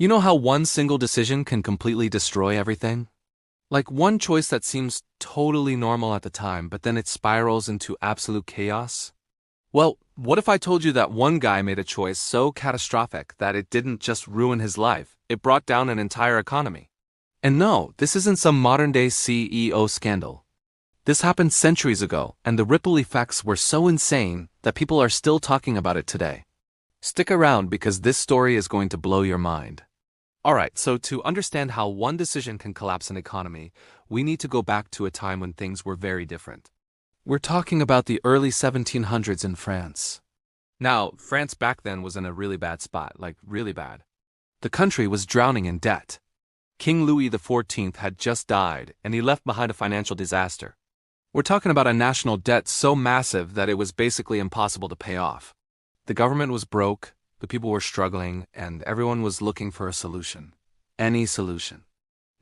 You know how one single decision can completely destroy everything? Like one choice that seems totally normal at the time, but then it spirals into absolute chaos? Well, what if I told you that one guy made a choice so catastrophic that it didn't just ruin his life, it brought down an entire economy? And no, this isn't some modern-day CEO scandal. This happened centuries ago, and the ripple effects were so insane that people are still talking about it today. Stick around because this story is going to blow your mind. Alright, so to understand how one decision can collapse an economy, we need to go back to a time when things were very different. We're talking about the early 1700s in France. Now, France back then was in a really bad spot, like really bad. The country was drowning in debt. King Louis XIV had just died, and he left behind a financial disaster. We're talking about a national debt so massive that it was basically impossible to pay off. The government was broke, the people were struggling, and everyone was looking for a solution. Any solution.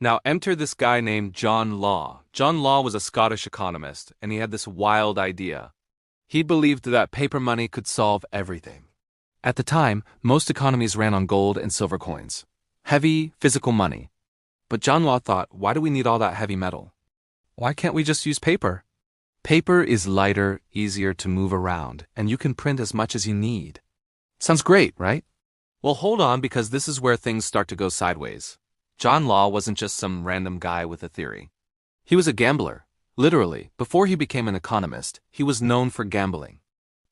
Now enter this guy named John Law. John Law was a Scottish economist, and he had this wild idea. He believed that paper money could solve everything. At the time, most economies ran on gold and silver coins. Heavy, physical money. But John Law thought, why do we need all that heavy metal? Why can't we just use paper? Paper is lighter, easier to move around, and you can print as much as you need. Sounds great, right? Well, hold on, because this is where things start to go sideways. John Law wasn't just some random guy with a theory. He was a gambler. Literally, before he became an economist, he was known for gambling.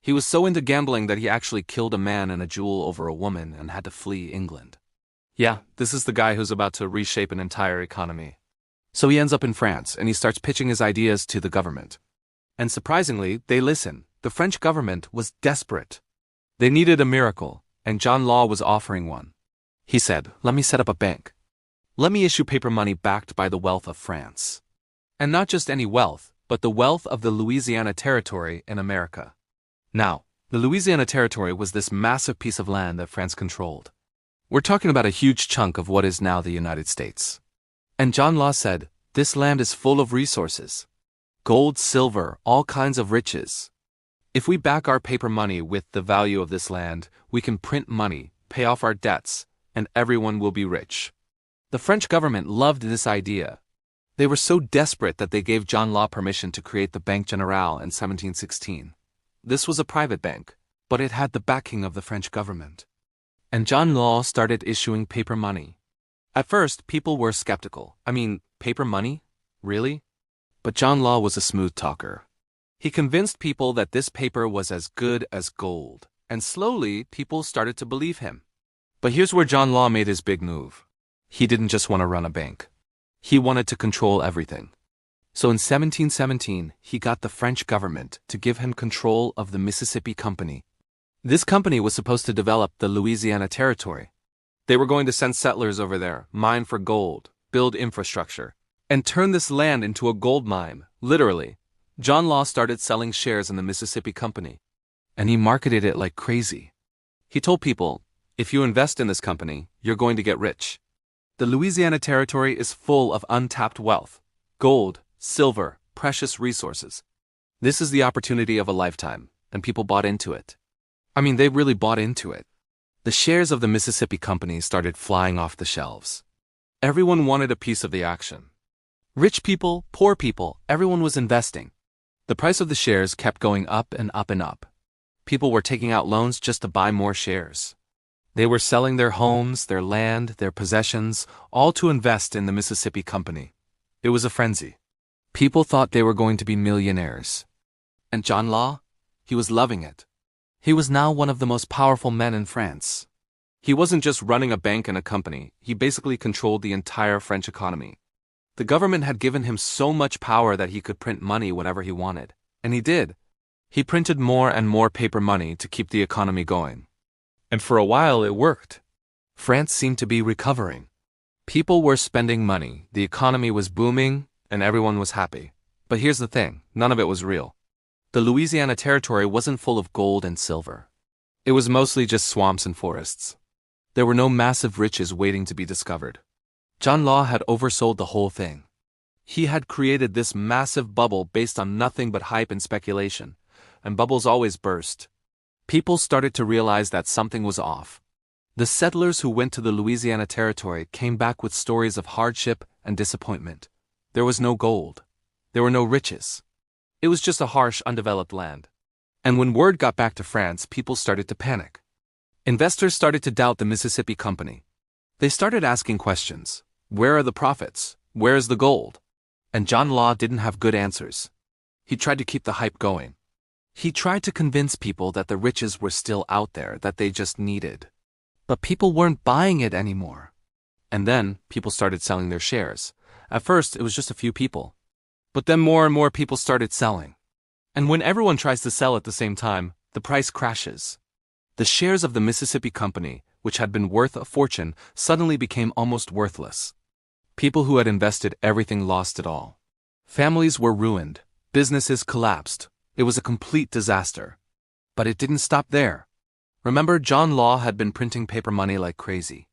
He was so into gambling that he actually killed a man and a jewel over a woman and had to flee England. Yeah, this is the guy who's about to reshape an entire economy. So he ends up in France, and he starts pitching his ideas to the government. And surprisingly, they listen. The French government was desperate. They needed a miracle, and John Law was offering one. He said, let me set up a bank. Let me issue paper money backed by the wealth of France. And not just any wealth, but the wealth of the Louisiana Territory in America. Now, the Louisiana Territory was this massive piece of land that France controlled. We're talking about a huge chunk of what is now the United States. And John Law said, this land is full of resources. Gold, silver, all kinds of riches. If we back our paper money with the value of this land, we can print money, pay off our debts, and everyone will be rich. The French government loved this idea. They were so desperate that they gave John Law permission to create the Banque Generale in 1716. This was a private bank, but it had the backing of the French government. And John Law started issuing paper money. At first, people were skeptical. Paper money? Really? But John Law was a smooth talker. He convinced people that this paper was as good as gold, and slowly people started to believe him. But here's where John Law made his big move. He didn't just want to run a bank. He wanted to control everything. So in 1717, he got the French government to give him control of the Mississippi Company. This company was supposed to develop the Louisiana Territory. They were going to send settlers over there, mine for gold, build infrastructure, and turn this land into a gold mine, literally. John Law started selling shares in the Mississippi Company, and he marketed it like crazy. He told people, if you invest in this company, you're going to get rich. The Louisiana Territory is full of untapped wealth, gold, silver, precious resources. This is the opportunity of a lifetime, and people bought into it. They really bought into it. The shares of the Mississippi Company started flying off the shelves. Everyone wanted a piece of the action. Rich people, poor people, everyone was investing. The price of the shares kept going up and up and up. People were taking out loans just to buy more shares. They were selling their homes, their land, their possessions, all to invest in the Mississippi Company. It was a frenzy. People thought they were going to be millionaires. And John Law? He was loving it. He was now one of the most powerful men in France. He wasn't just running a bank and a company, he basically controlled the entire French economy. The government had given him so much power that he could print money whenever he wanted. And he did. He printed more and more paper money to keep the economy going. And for a while it worked. France seemed to be recovering. People were spending money, the economy was booming, and everyone was happy. But here's the thing, none of it was real. The Louisiana Territory wasn't full of gold and silver. It was mostly just swamps and forests. There were no massive riches waiting to be discovered. John Law had oversold the whole thing. He had created this massive bubble based on nothing but hype and speculation, and bubbles always burst. People started to realize that something was off. The settlers who went to the Louisiana Territory came back with stories of hardship and disappointment. There was no gold. There were no riches. It was just a harsh, undeveloped land. And when word got back to France, people started to panic. Investors started to doubt the Mississippi Company. They started asking questions. Where are the profits? Where is the gold? And John Law didn't have good answers. He tried to keep the hype going. He tried to convince people that the riches were still out there, that they just needed. But people weren't buying it anymore. And then people started selling their shares. At first, it was just a few people. But then more and more people started selling. And when everyone tries to sell at the same time, the price crashes. The shares of the Mississippi Company, which had been worth a fortune, suddenly became almost worthless. People who had invested everything lost it all. Families were ruined. Businesses collapsed. It was a complete disaster. But it didn't stop there. Remember, John Law had been printing paper money like crazy.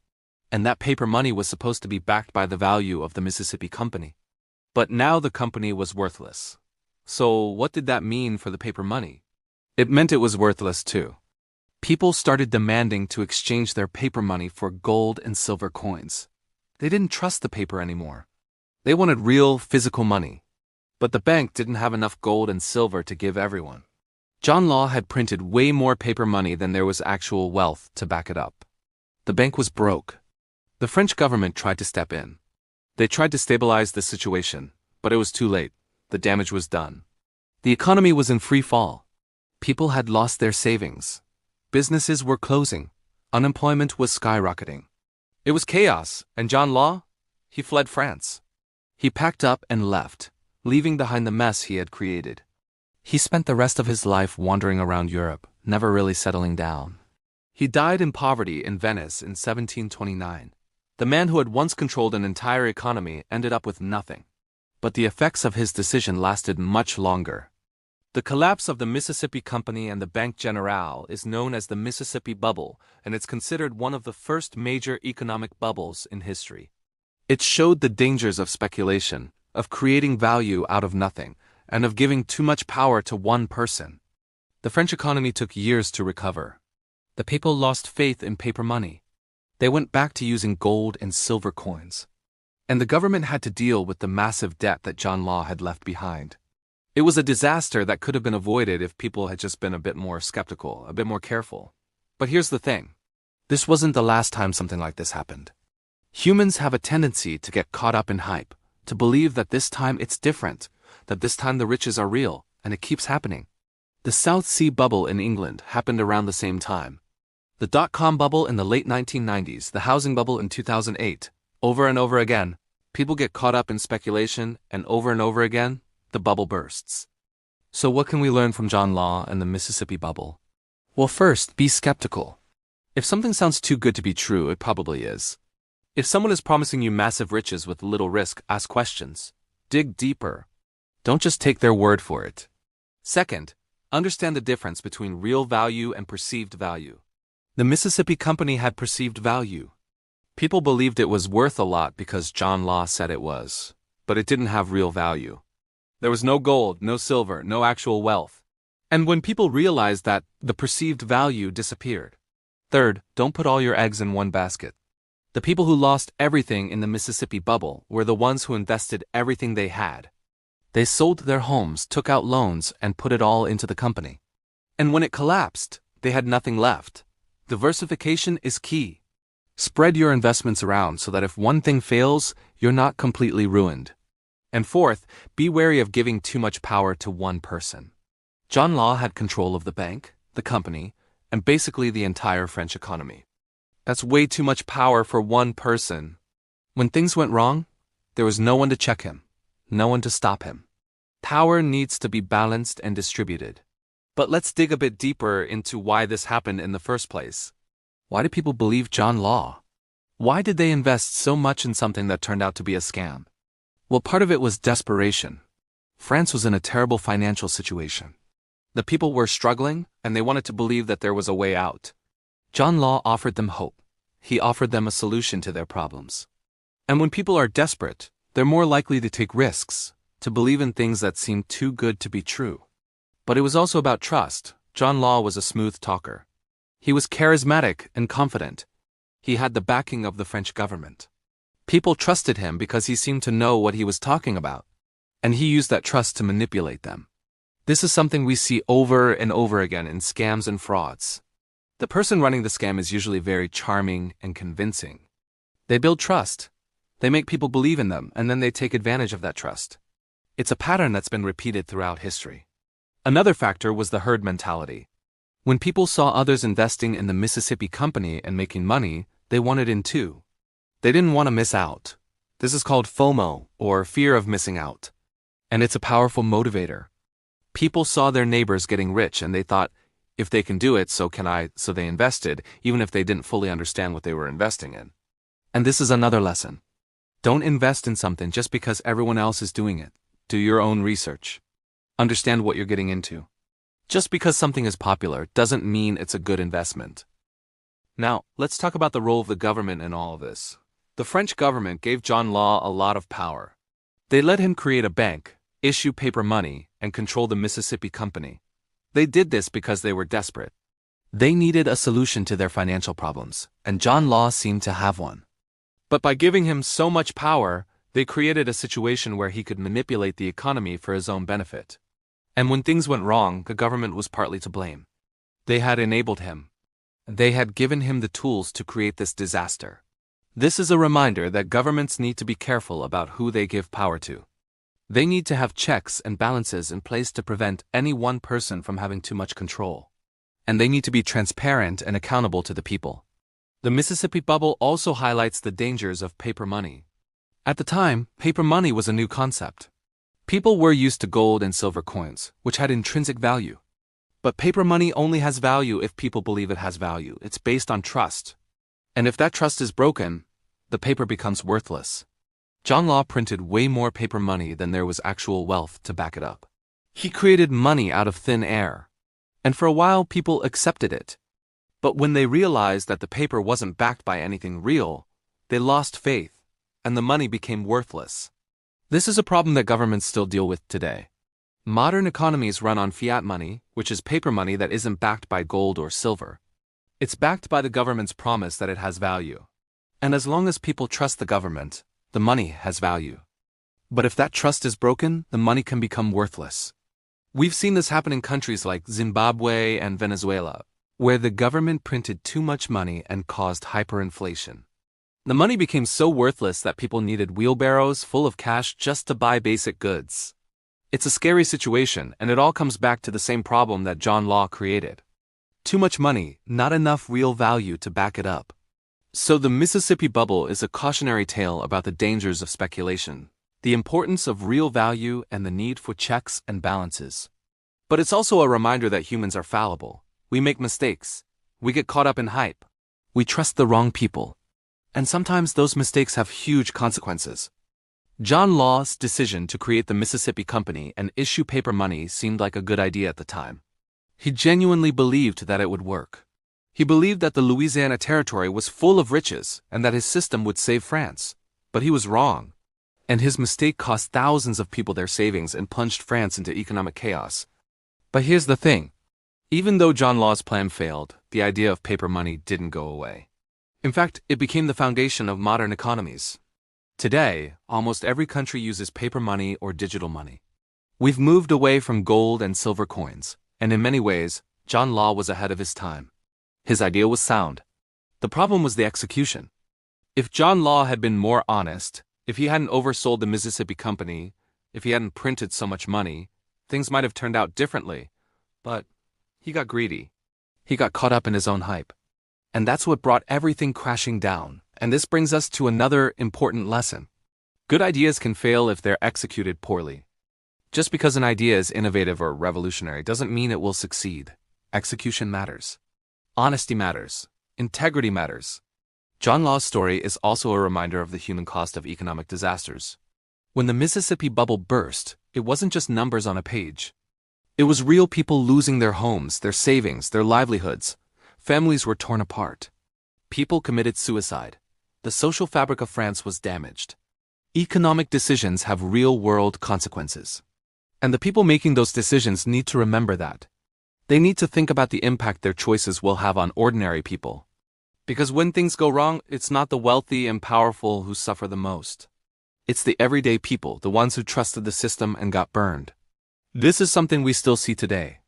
And that paper money was supposed to be backed by the value of the Mississippi Company. But now the company was worthless. So what did that mean for the paper money? It meant it was worthless too. People started demanding to exchange their paper money for gold and silver coins. They didn't trust the paper anymore. They wanted real, physical money. But the bank didn't have enough gold and silver to give everyone. John Law had printed way more paper money than there was actual wealth to back it up. The bank was broke. The French government tried to step in. They tried to stabilize the situation, but it was too late. The damage was done. The economy was in free fall. People had lost their savings. Businesses were closing. Unemployment was skyrocketing. It was chaos, and John Law? He fled France. He packed up and left, leaving behind the mess he had created. He spent the rest of his life wandering around Europe, never really settling down. He died in poverty in Venice in 1729. The man who had once controlled an entire economy ended up with nothing. But the effects of his decision lasted much longer. The collapse of the Mississippi Company and the Banque Generale is known as the Mississippi Bubble, and it's considered one of the first major economic bubbles in history. It showed the dangers of speculation, of creating value out of nothing, and of giving too much power to one person. The French economy took years to recover. The people lost faith in paper money. They went back to using gold and silver coins. And the government had to deal with the massive debt that John Law had left behind. It was a disaster that could have been avoided if people had just been a bit more skeptical, a bit more careful. But here's the thing. This wasn't the last time something like this happened. Humans have a tendency to get caught up in hype, to believe that this time it's different, that this time the riches are real, and it keeps happening. The South Sea bubble in England happened around the same time. The dot-com bubble in the late 1990s, the housing bubble in 2008. Over and over again, people get caught up in speculation, and over again, the bubble bursts. So what can we learn from John Law and the Mississippi bubble? Well, first, be skeptical. If something sounds too good to be true, it probably is. If someone is promising you massive riches with little risk, ask questions. Dig deeper. Don't just take their word for it. Second, understand the difference between real value and perceived value. The Mississippi Company had perceived value. People believed it was worth a lot because John Law said it was, but it didn't have real value. There was no gold, no silver, no actual wealth. And when people realized that, the perceived value disappeared. Third, don't put all your eggs in one basket. The people who lost everything in the Mississippi bubble were the ones who invested everything they had. They sold their homes, took out loans, and put it all into the company. And when it collapsed, they had nothing left. Diversification is key. Spread your investments around so that if one thing fails, you're not completely ruined. And fourth, be wary of giving too much power to one person. John Law had control of the bank, the company, and basically the entire French economy. That's way too much power for one person. When things went wrong, there was no one to check him, no one to stop him. Power needs to be balanced and distributed. But let's dig a bit deeper into why this happened in the first place. Why did people believe John Law? Why did they invest so much in something that turned out to be a scam? Well, part of it was desperation. France was in a terrible financial situation. The people were struggling, and they wanted to believe that there was a way out. John Law offered them hope. He offered them a solution to their problems. And when people are desperate, they're more likely to take risks, to believe in things that seem too good to be true. But it was also about trust. John Law was a smooth talker. He was charismatic and confident. He had the backing of the French government. People trusted him because he seemed to know what he was talking about, and he used that trust to manipulate them. This is something we see over and over again in scams and frauds. The person running the scam is usually very charming and convincing. They build trust. They make people believe in them, and then they take advantage of that trust. It's a pattern that's been repeated throughout history. Another factor was the herd mentality. When people saw others investing in the Mississippi Company and making money, they wanted in too. They didn't want to miss out. This is called FOMO, or fear of missing out. And it's a powerful motivator. People saw their neighbors getting rich and they thought, if they can do it, so can I, so they invested, even if they didn't fully understand what they were investing in. And this is another lesson. Don't invest in something just because everyone else is doing it. Do your own research. Understand what you're getting into. Just because something is popular doesn't mean it's a good investment. Now, let's talk about the role of the government in all of this. The French government gave John Law a lot of power. They let him create a bank, issue paper money, and control the Mississippi Company. They did this because they were desperate. They needed a solution to their financial problems, and John Law seemed to have one. But by giving him so much power, they created a situation where he could manipulate the economy for his own benefit. And when things went wrong, the government was partly to blame. They had enabled him. They had given him the tools to create this disaster. This is a reminder that governments need to be careful about who they give power to. They need to have checks and balances in place to prevent any one person from having too much control. And they need to be transparent and accountable to the people. The Mississippi Bubble also highlights the dangers of paper money. At the time, paper money was a new concept. People were used to gold and silver coins, which had intrinsic value. But paper money only has value if people believe it has value. It's based on trust. And if that trust is broken, the paper becomes worthless. John Law printed way more paper money than there was actual wealth to back it up. He created money out of thin air. And for a while, people accepted it. But when they realized that the paper wasn't backed by anything real, they lost faith, and the money became worthless. This is a problem that governments still deal with today. Modern economies run on fiat money, which is paper money that isn't backed by gold or silver. It's backed by the government's promise that it has value. And as long as people trust the government, the money has value. But if that trust is broken, the money can become worthless. We've seen this happen in countries like Zimbabwe and Venezuela, where the government printed too much money and caused hyperinflation. The money became so worthless that people needed wheelbarrows full of cash just to buy basic goods. It's a scary situation, and it all comes back to the same problem that John Law created. Too much money, not enough real value to back it up. So the Mississippi Bubble is a cautionary tale about the dangers of speculation, the importance of real value, and the need for checks and balances. But it's also a reminder that humans are fallible. We make mistakes. We get caught up in hype. We trust the wrong people. And sometimes those mistakes have huge consequences. John Law's decision to create the Mississippi Company and issue paper money seemed like a good idea at the time. He genuinely believed that it would work. He believed that the Louisiana Territory was full of riches and that his system would save France. But he was wrong. And his mistake cost thousands of people their savings and plunged France into economic chaos. But here's the thing. Even though John Law's plan failed, the idea of paper money didn't go away. In fact, it became the foundation of modern economies. Today, almost every country uses paper money or digital money. We've moved away from gold and silver coins, and in many ways, John Law was ahead of his time. His idea was sound. The problem was the execution. If John Law had been more honest, if he hadn't oversold the Mississippi Company, if he hadn't printed so much money, things might have turned out differently. But he got greedy. He got caught up in his own hype. And that's what brought everything crashing down. And this brings us to another important lesson. Good ideas can fail if they're executed poorly. Just because an idea is innovative or revolutionary doesn't mean it will succeed. Execution matters. Honesty matters. Integrity matters. John Law's story is also a reminder of the human cost of economic disasters. When the Mississippi Bubble burst, it wasn't just numbers on a page. It was real people losing their homes, their savings, their livelihoods. Families were torn apart. People committed suicide. The social fabric of France was damaged. Economic decisions have real-world consequences. And the people making those decisions need to remember that. They need to think about the impact their choices will have on ordinary people. Because when things go wrong, it's not the wealthy and powerful who suffer the most. It's the everyday people, the ones who trusted the system and got burned. This is something we still see today.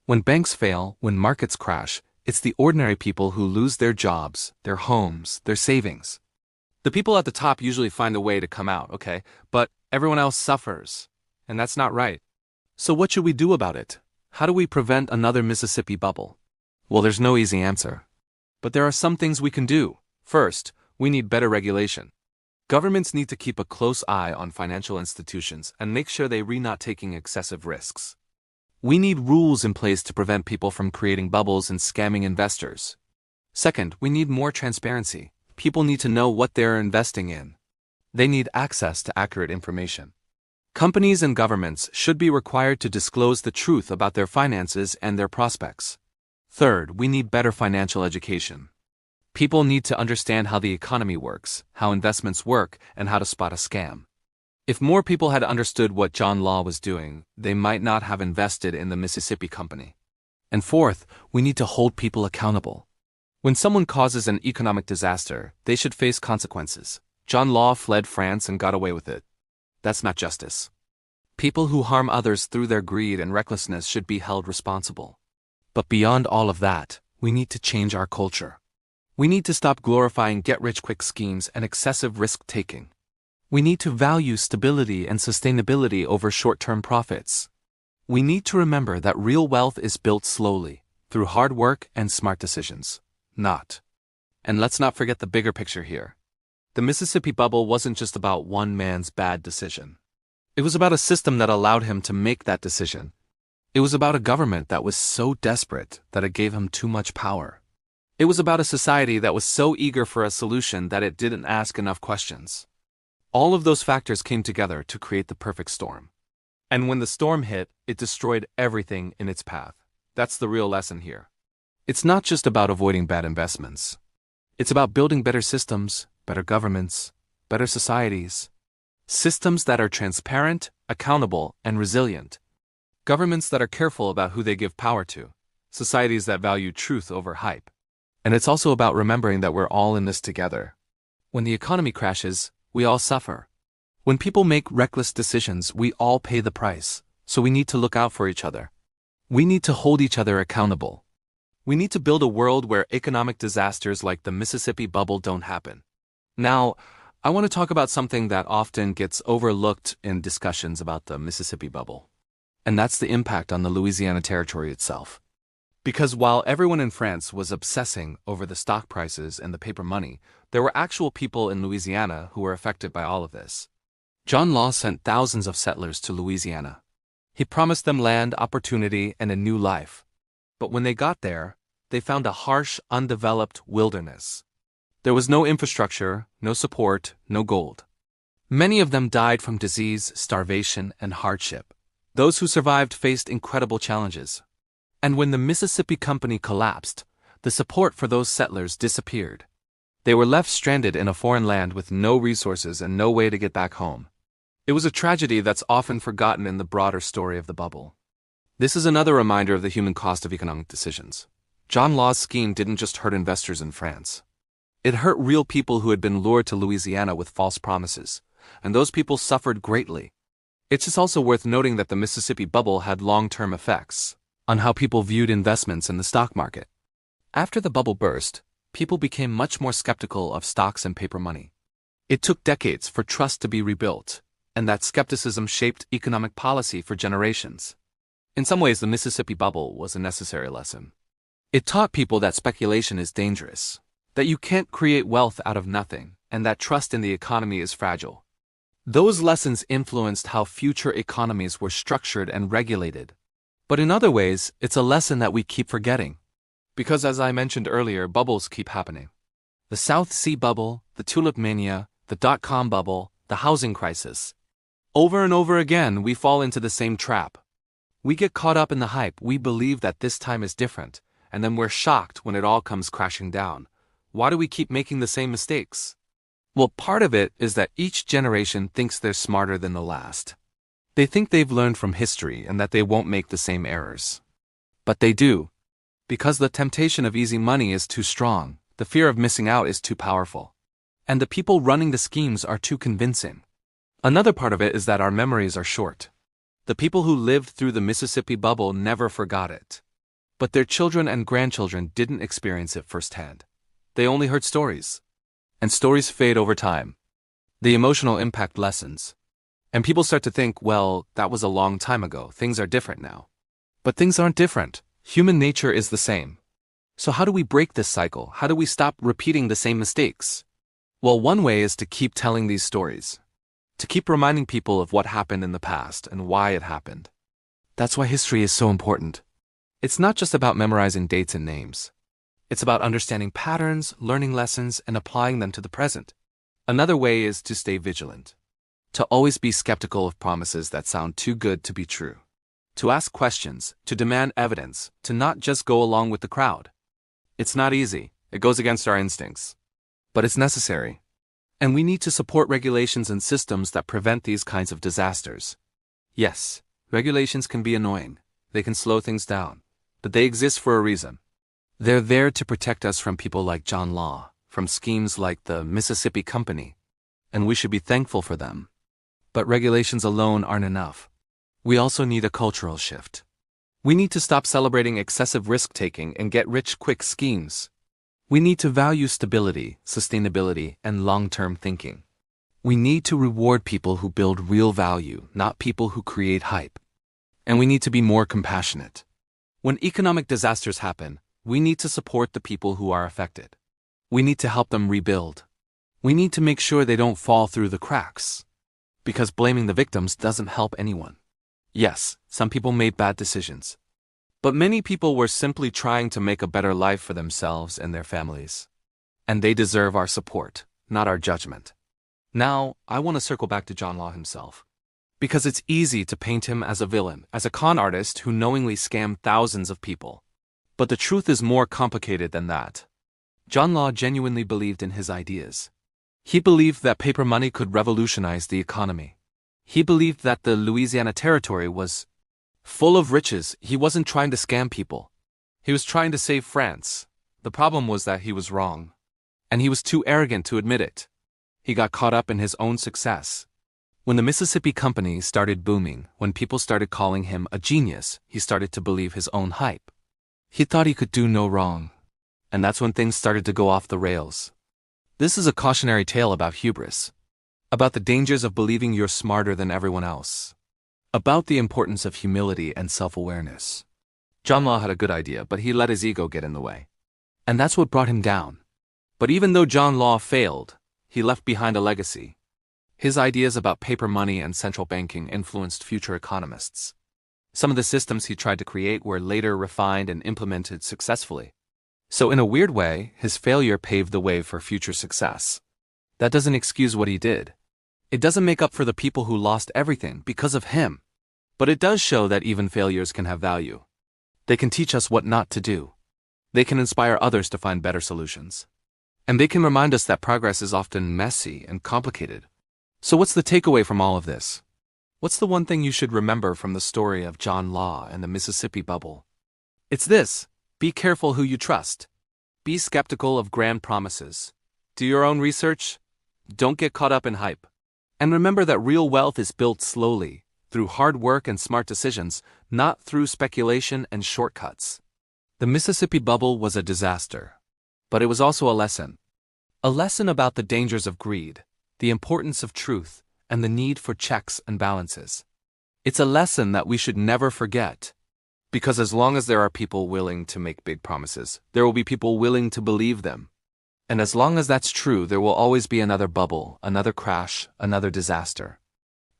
When banks fail, when markets crash, it's the ordinary people who lose their jobs, their homes, their savings. The people at the top usually find a way to come out, okay? But everyone else suffers. And that's not right. So what should we do about it? How do we prevent another Mississippi bubble? Well, there's no easy answer. But there are some things we can do. First, we need better regulation. Governments need to keep a close eye on financial institutions and make sure they're not taking excessive risks. We need rules in place to prevent people from creating bubbles and scamming investors. Second, we need more transparency. People need to know what they're investing in. They need access to accurate information. Companies and governments should be required to disclose the truth about their finances and their prospects. Third, we need better financial education. People need to understand how the economy works, how investments work, and how to spot a scam. If more people had understood what John Law was doing, they might not have invested in the Mississippi Company. And fourth, we need to hold people accountable. When someone causes an economic disaster, they should face consequences. John Law fled France and got away with it. That's not justice. People who harm others through their greed and recklessness should be held responsible. But beyond all of that, we need to change our culture. We need to stop glorifying get-rich-quick schemes and excessive risk-taking. We need to value stability and sustainability over short-term profits. We need to remember that real wealth is built slowly, through hard work and smart decisions. Not. And let's not forget the bigger picture here. The Mississippi bubble wasn't just about one man's bad decision. It was about a system that allowed him to make that decision. It was about a government that was so desperate that it gave him too much power. It was about a society that was so eager for a solution that it didn't ask enough questions. All of those factors came together to create the perfect storm. And when the storm hit, it destroyed everything in its path. That's the real lesson here. It's not just about avoiding bad investments. It's about building better systems, better governments, better societies. Systems that are transparent, accountable, and resilient. Governments that are careful about who they give power to. Societies that value truth over hype. And it's also about remembering that we're all in this together. When the economy crashes, we all suffer. When people make reckless decisions, we all pay the price. So we need to look out for each other. We need to hold each other accountable. We need to build a world where economic disasters like the Mississippi bubble don't happen. Now, I want to talk about something that often gets overlooked in discussions about the Mississippi bubble. And that's the impact on the Louisiana Territory itself. Because while everyone in France was obsessing over the stock prices and the paper money, there were actual people in Louisiana who were affected by all of this. John Law sent thousands of settlers to Louisiana. He promised them land, opportunity, and a new life. But when they got there, they found a harsh, undeveloped wilderness. There was no infrastructure, no support, no gold. Many of them died from disease, starvation, and hardship. Those who survived faced incredible challenges. And when the Mississippi Company collapsed, the support for those settlers disappeared. They were left stranded in a foreign land with no resources and no way to get back home. It was a tragedy that's often forgotten in the broader story of the bubble. This is another reminder of the human cost of economic decisions. John Law's scheme didn't just hurt investors in France. It hurt real people who had been lured to Louisiana with false promises, and those people suffered greatly. It's just also worth noting that the Mississippi bubble had long-term effects on how people viewed investments in the stock market. After the bubble burst, people became much more skeptical of stocks and paper money. It took decades for trust to be rebuilt, and that skepticism shaped economic policy for generations. In some ways, the Mississippi bubble was a necessary lesson. It taught people that speculation is dangerous, that you can't create wealth out of nothing, and that trust in the economy is fragile. Those lessons influenced how future economies were structured and regulated. But in other ways, it's a lesson that we keep forgetting. Because as I mentioned earlier, bubbles keep happening. The South Sea bubble, the tulip mania, the dot-com bubble, the housing crisis. Over and over again, we fall into the same trap. We get caught up in the hype, we believe that this time is different, and then we're shocked when it all comes crashing down. Why do we keep making the same mistakes? Well, part of it is that each generation thinks they're smarter than the last. They think they've learned from history and that they won't make the same errors. But they do. Because the temptation of easy money is too strong, The fear of missing out is too powerful. And the people running the schemes are too convincing. Another part of it is that our memories are short. The people who lived through the Mississippi bubble never forgot it. But their children and grandchildren didn't experience it firsthand. They only heard stories. And stories fade over time. The emotional impact lessens. And people start to think, well, that was a long time ago. Things are different now. But things aren't different. Human nature is the same. So how do we break this cycle? How do we stop repeating the same mistakes? Well, one way is to keep telling these stories. To keep reminding people of what happened in the past and why it happened. That's why history is so important. It's not just about memorizing dates and names. It's about understanding patterns, learning lessons, and applying them to the present. Another way is to stay vigilant. To always be skeptical of promises that sound too good to be true. To ask questions, to demand evidence, to not just go along with the crowd. It's not easy. It goes against our instincts. But it's necessary. And we need to support regulations and systems that prevent these kinds of disasters. Yes, regulations can be annoying. They can slow things down. But they exist for a reason. They're there to protect us from people like John Law, from schemes like the Mississippi Company. And we should be thankful for them. But regulations alone aren't enough. We also need a cultural shift. We need to stop celebrating excessive risk-taking and get-rich-quick schemes. We need to value stability, sustainability, and long-term thinking. We need to reward people who build real value, not people who create hype. And we need to be more compassionate. When economic disasters happen, we need to support the people who are affected. We need to help them rebuild. We need to make sure they don't fall through the cracks. Because blaming the victims doesn't help anyone. Yes, some people made bad decisions. But many people were simply trying to make a better life for themselves and their families. And they deserve our support, not our judgment. Now, I want to circle back to John Law himself. Because it's easy to paint him as a villain, as a con artist who knowingly scammed thousands of people. But the truth is more complicated than that. John Law genuinely believed in his ideas. He believed that paper money could revolutionize the economy. He believed that the Louisiana Territory was full of riches. He wasn't trying to scam people. He was trying to save France. The problem was that he was wrong. And he was too arrogant to admit it. He got caught up in his own success. When the Mississippi Company started booming, when people started calling him a genius, he started to believe his own hype. He thought he could do no wrong. And that's when things started to go off the rails. This is a cautionary tale about hubris. About the dangers of believing you're smarter than everyone else. About the importance of humility and self-awareness. John Law had a good idea, but he let his ego get in the way. And that's what brought him down. But even though John Law failed, he left behind a legacy. His ideas about paper money and central banking influenced future economists. Some of the systems he tried to create were later refined and implemented successfully. So in a weird way, his failure paved the way for future success. That doesn't excuse what he did. It doesn't make up for the people who lost everything because of him. But it does show that even failures can have value. They can teach us what not to do. They can inspire others to find better solutions. And they can remind us that progress is often messy and complicated. So what's the takeaway from all of this? What's the one thing you should remember from the story of John Law and the Mississippi bubble? It's this: be careful who you trust. Be skeptical of grand promises. Do your own research. Don't get caught up in hype. And remember that real wealth is built slowly, through hard work and smart decisions, not through speculation and shortcuts. The Mississippi bubble was a disaster. But it was also a lesson. A lesson about the dangers of greed, the importance of truth, and the need for checks and balances. It's a lesson that we should never forget. Because as long as there are people willing to make big promises, there will be people willing to believe them. And as long as that's true, there will always be another bubble, another crash, another disaster.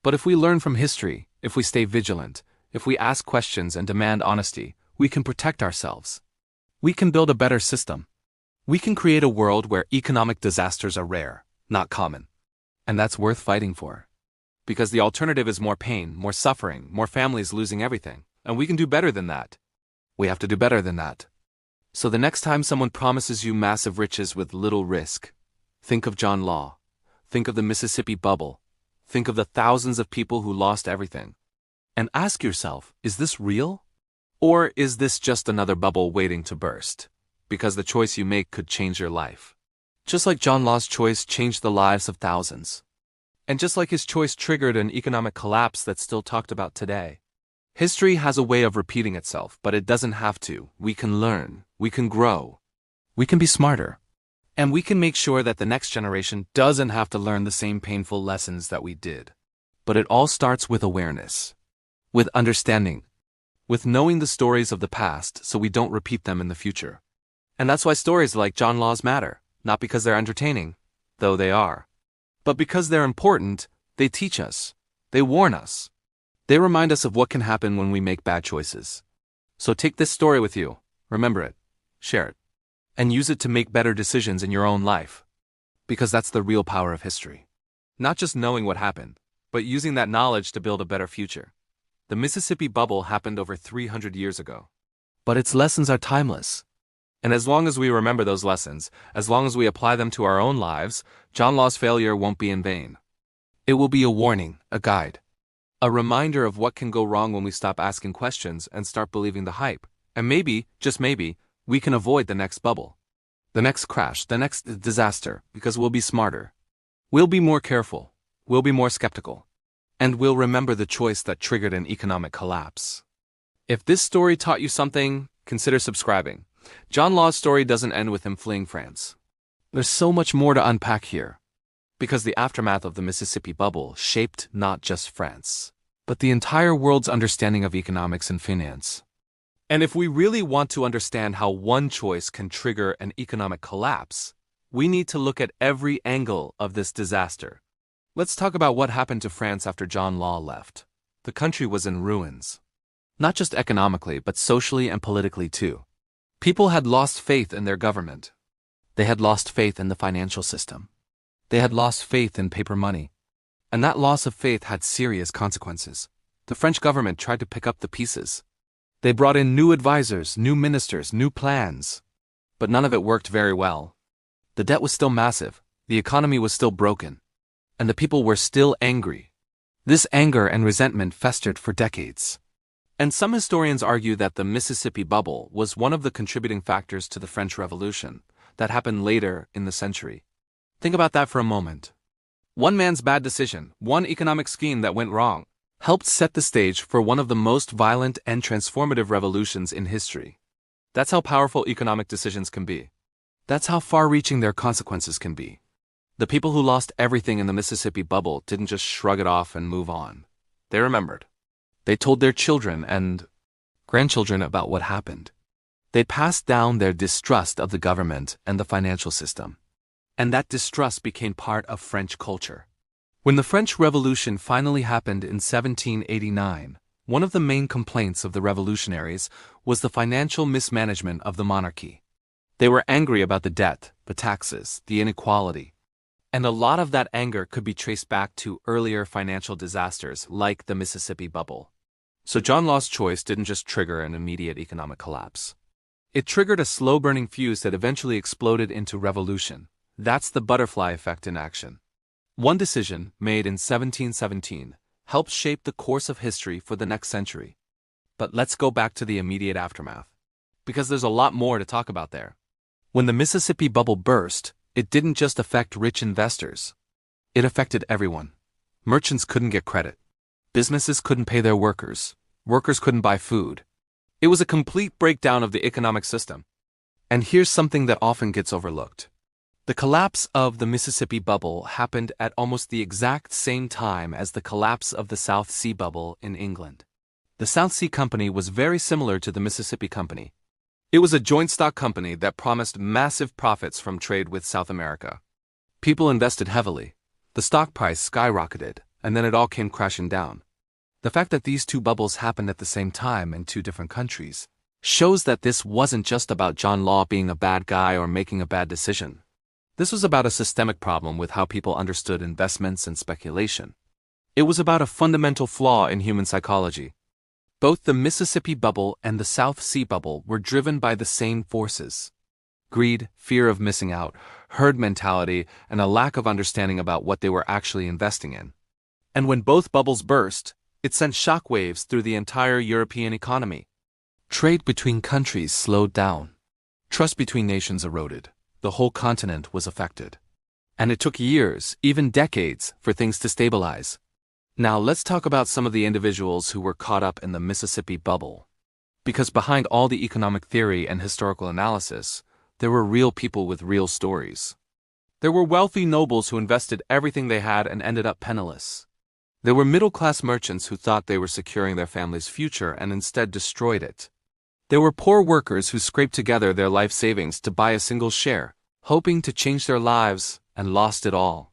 But if we learn from history, if we stay vigilant, if we ask questions and demand honesty, we can protect ourselves. We can build a better system. We can create a world where economic disasters are rare, not common. And that's worth fighting for. Because the alternative is more pain, more suffering, more families losing everything. And we can do better than that. We have to do better than that. So the next time someone promises you massive riches with little risk, think of John Law. Think of the Mississippi bubble. Think of the thousands of people who lost everything. And ask yourself, is this real? Or is this just another bubble waiting to burst? because the choice you make could change your life. Just like John Law's choice changed the lives of thousands. And just like his choice triggered an economic collapse that's still talked about today. History has a way of repeating itself, but it doesn't have to. We can learn, we can grow, we can be smarter, and we can make sure that the next generation doesn't have to learn the same painful lessons that we did. But it all starts with awareness, with understanding, with knowing the stories of the past so we don't repeat them in the future. And that's why stories like John Law's matter, not because they're entertaining, though they are, but because they're important. They teach us, they warn us. They remind us of what can happen when we make bad choices. So take this story with you, remember it, share it, and use it to make better decisions in your own life. Because that's the real power of history. Not just knowing what happened, but using that knowledge to build a better future. The Mississippi Bubble happened over 300 years ago. But its lessons are timeless. And as long as we remember those lessons, as long as we apply them to our own lives, John Law's failure won't be in vain. It will be a warning, a guide. A reminder of what can go wrong when we stop asking questions and start believing the hype. And maybe, just maybe, we can avoid the next bubble, the next crash, the next disaster, because we'll be smarter. We'll be more careful. We'll be more skeptical. And we'll remember the choice that triggered an economic collapse. If this story taught you something, consider subscribing. John Law's story doesn't end with him fleeing France. There's so much more to unpack here. Because the aftermath of the Mississippi Bubble shaped not just France, but the entire world's understanding of economics and finance. And if we really want to understand how one choice can trigger an economic collapse, we need to look at every angle of this disaster. Let's talk about what happened to France after John Law left. The country was in ruins. Not just economically, but socially and politically too. People had lost faith in their government. They had lost faith in the financial system. They had lost faith in paper money. And that loss of faith had serious consequences. The French government tried to pick up the pieces. They brought in new advisors, new ministers, new plans. But none of it worked very well. The debt was still massive, the economy was still broken, and the people were still angry. This anger and resentment festered for decades. And some historians argue that the Mississippi Bubble was one of the contributing factors to the French Revolution that happened later in the century. Think about that for a moment. One man's bad decision, one economic scheme that went wrong, helped set the stage for one of the most violent and transformative revolutions in history. That's how powerful economic decisions can be. That's how far-reaching their consequences can be. The people who lost everything in the Mississippi Bubble didn't just shrug it off and move on. They remembered. They told their children and grandchildren about what happened. They passed down their distrust of the government and the financial system. And that distrust became part of French culture. When the French Revolution finally happened in 1789, one of the main complaints of the revolutionaries was the financial mismanagement of the monarchy. They were angry about the debt, the taxes, the inequality. And a lot of that anger could be traced back to earlier financial disasters like the Mississippi Bubble. So John Law's choice didn't just trigger an immediate economic collapse. It triggered a slow-burning fuse that eventually exploded into revolution. That's the butterfly effect in action. One decision, made in 1717, helped shape the course of history for the next century. But let's go back to the immediate aftermath. Because there's a lot more to talk about there. When the Mississippi Bubble burst, it didn't just affect rich investors. It affected everyone. Merchants couldn't get credit. Businesses couldn't pay their workers. Workers couldn't buy food. It was a complete breakdown of the economic system. And here's something that often gets overlooked. The collapse of the Mississippi Bubble happened at almost the exact same time as the collapse of the South Sea Bubble in England. The South Sea Company was very similar to the Mississippi Company. It was a joint stock company that promised massive profits from trade with South America. People invested heavily. The stock price skyrocketed, and then it all came crashing down. The fact that these two bubbles happened at the same time in two different countries shows that this wasn't just about John Law being a bad guy or making a bad decision. This was about a systemic problem with how people understood investments and speculation. It was about a fundamental flaw in human psychology. Both the Mississippi Bubble and the South Sea Bubble were driven by the same forces: greed, fear of missing out, herd mentality, and a lack of understanding about what they were actually investing in. And when both bubbles burst, it sent shockwaves through the entire European economy. Trade between countries slowed down. Trust between nations eroded. The whole continent was affected. And it took years, even decades, for things to stabilize. Now let's talk about some of the individuals who were caught up in the Mississippi bubble. Because behind all the economic theory and historical analysis, there were real people with real stories. There were wealthy nobles who invested everything they had and ended up penniless. There were middle-class merchants who thought they were securing their family's future and instead destroyed it. There were poor workers who scraped together their life savings to buy a single share, hoping to change their lives, and lost it all.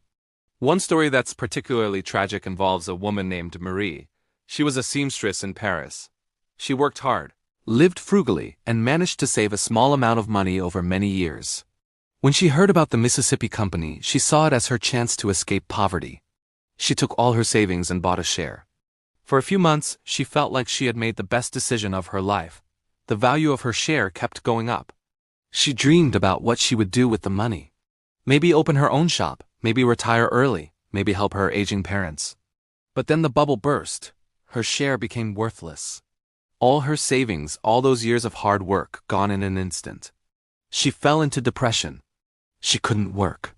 One story that's particularly tragic involves a woman named Marie. She was a seamstress in Paris. She worked hard, lived frugally, and managed to save a small amount of money over many years. When she heard about the Mississippi Company, she saw it as her chance to escape poverty. She took all her savings and bought a share. For a few months, she felt like she had made the best decision of her life. The value of her share kept going up. She dreamed about what she would do with the money. Maybe open her own shop, maybe retire early, maybe help her aging parents. But then the bubble burst. Her share became worthless. All her savings, all those years of hard work, gone in an instant. She fell into depression. She couldn't work.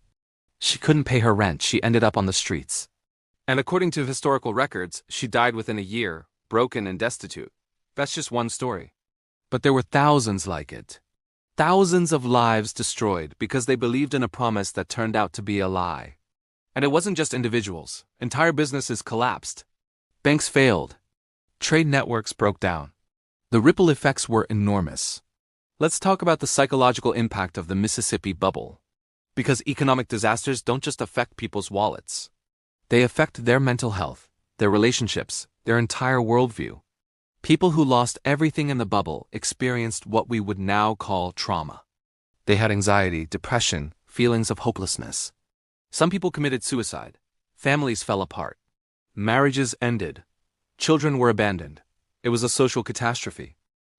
She couldn't pay her rent. She ended up on the streets. And according to historical records, she died within a year, broken and destitute. That's just one story. But there were thousands like it. Thousands of lives destroyed because they believed in a promise that turned out to be a lie. And it wasn't just individuals. Entire businesses collapsed. Banks failed. Trade networks broke down. The ripple effects were enormous. Let's talk about the psychological impact of the Mississippi bubble. Because economic disasters don't just affect people's wallets. They affect their mental health, their relationships, their entire worldview. People who lost everything in the bubble experienced what we would now call trauma. They had anxiety, depression, feelings of hopelessness. Some people committed suicide. Families fell apart. Marriages ended. Children were abandoned. It was a social catastrophe.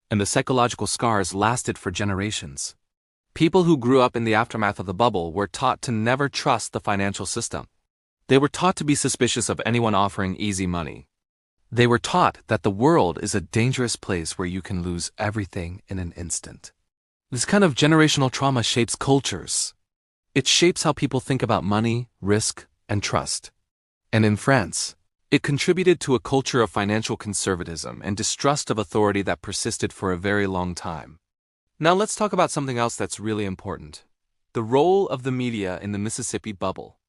And the psychological scars lasted for generations. People who grew up in the aftermath of the bubble were taught to never trust the financial system. They were taught to be suspicious of anyone offering easy money. They were taught that the world is a dangerous place where you can lose everything in an instant. This kind of generational trauma shapes cultures. It shapes how people think about money, risk, and trust. And in France, it contributed to a culture of financial conservatism and distrust of authority that persisted for a very long time. Now let's talk about something else that's really important. The role of the media in the Mississippi bubble.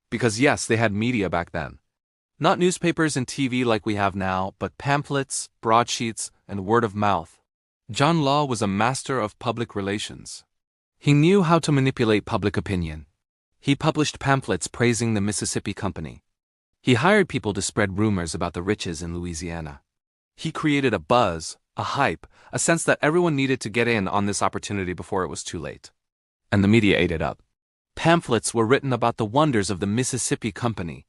Because yes, they had media back then. Not newspapers and TV like we have now, but pamphlets, broadsheets, and word of mouth. John Law was a master of public relations. He knew how to manipulate public opinion. He published pamphlets praising the Mississippi Company. He hired people to spread rumors about the riches in Louisiana. He created a buzz, a hype, a sense that everyone needed to get in on this opportunity before it was too late. And the media ate it up. Pamphlets were written about the wonders of the Mississippi Company.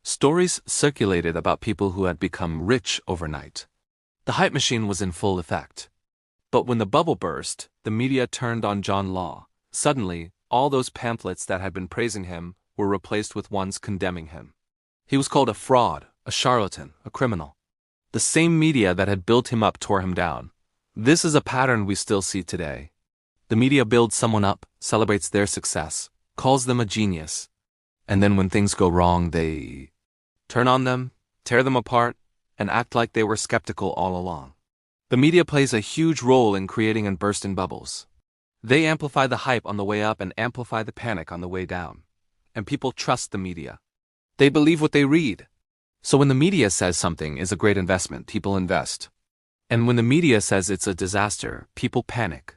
Stories circulated about people who had become rich overnight. The hype machine was in full effect. But when the bubble burst, the media turned on John Law. Suddenly, all those pamphlets that had been praising him were replaced with ones condemning him. He was called a fraud, a charlatan, a criminal. The same media that had built him up tore him down. This is a pattern we still see today. The media builds someone up, celebrates their success, calls them a genius, and then when things go wrong, they turn on them, tear them apart, and act like they were skeptical all along. The media plays a huge role in creating and bursting bubbles. They amplify the hype on the way up and amplify the panic on the way down. And people trust the media. They believe what they read. So when the media says something is a great investment, people invest. And when the media says it's a disaster, people panic.